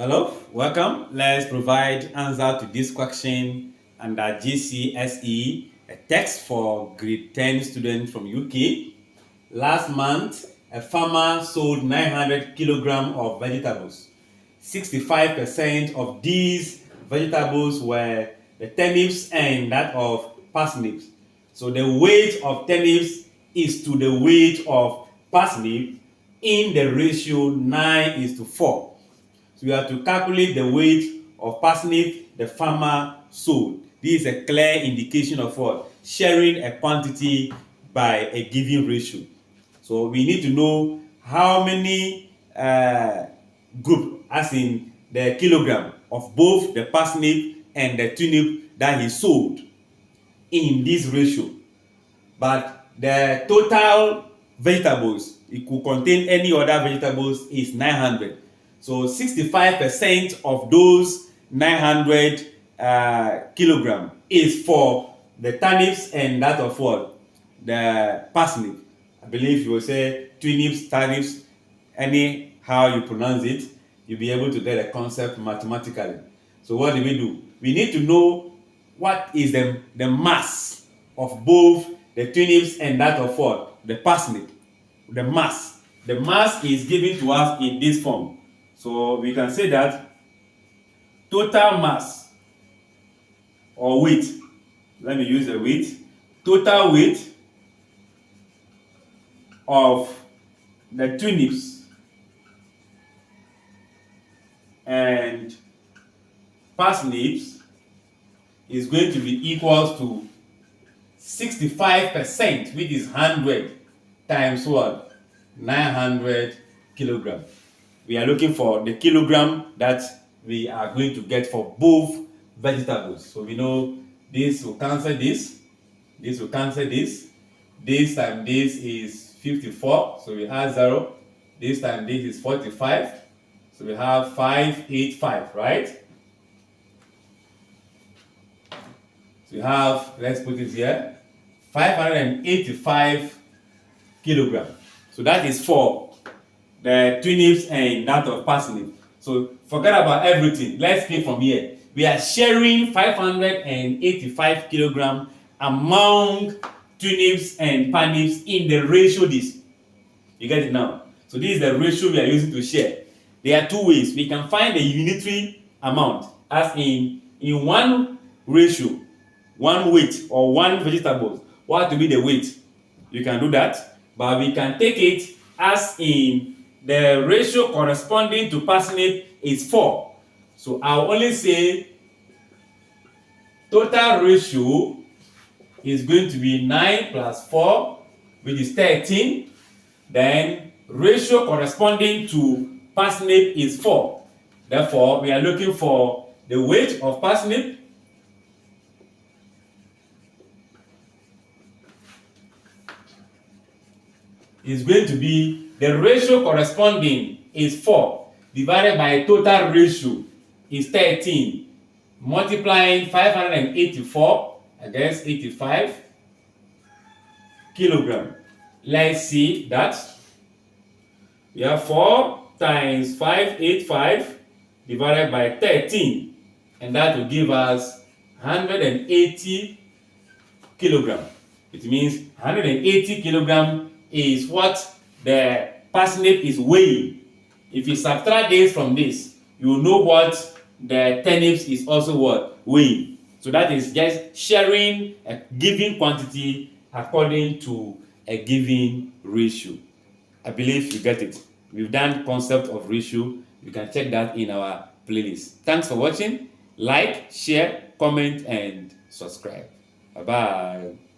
Hello, welcome. Let's provide answer to this question under GCSE, a text for grade 10 students from UK. Last month, a farmer sold 900 kilograms of vegetables. 65% of these vegetables were the turnips and that of parsnips. So the weight of turnips is to the weight of parsnip in the ratio 9:4. So you have to calculate the weight of parsnip the farmer sold. This is a clear indication of what? Sharing a quantity by a given ratio. So we need to know how many group, as in the kilogram of both the parsnip and the turnip that he sold in this ratio. But the total vegetables, it could contain any other vegetables, is 900. So 65% of those 900 kilogram is for the turnips and that of what? The parsnip. I believe you will say turnips, turnips, anyhow you pronounce it, you'll be able to get a concept mathematically. So what do? We need to know what is the mass of both the turnips and that of what? The parsnip. The mass. The mass is given to us in this form. So we can say that total mass or weight, let me use the weight, total weight of the turnips and parsnips is going to be equals to 65%, which is 100 times what? 900 kilograms. We are looking for the kilogram that we are going to get for both vegetables. So we know this will cancel this will cancel this time this is 54, so we have 0. This time this is 45, so we have 585, right? So we have, let's put it here, 585 kilograms. So that is for the turnips and that of parsnip. So forget about everything. Let's pick from here. We are sharing 585 kilograms among turnips and parsnips in the ratio this. You get it now? So this is the ratio we are using to share. There are two ways. We can find the unitary amount, as in one ratio, one weight or one vegetable. What will be the weight? You can do that, but we can take it as in the ratio corresponding to parsnip is 4. So I'll only say total ratio is going to be 9 plus 4, which is 13. Then ratio corresponding to parsnip is 4. Therefore, we are looking for the weight of parsnip is going to be the ratio corresponding is 4 divided by total ratio is 13, multiplying 584 against 85 kilogram. Let's see that we have 4 times 585 divided by 13, and that will give us 180 kilogram. It means 180 kilogram is what the parsnip is weighing. If you subtract this from this, you will know what the turnips is also what? Weighing. So that is just sharing a given quantity according to a given ratio. I believe you get it. We've done concept of ratio. You can check that in our playlist. Thanks for watching. Like, share, comment, and subscribe. Bye-bye.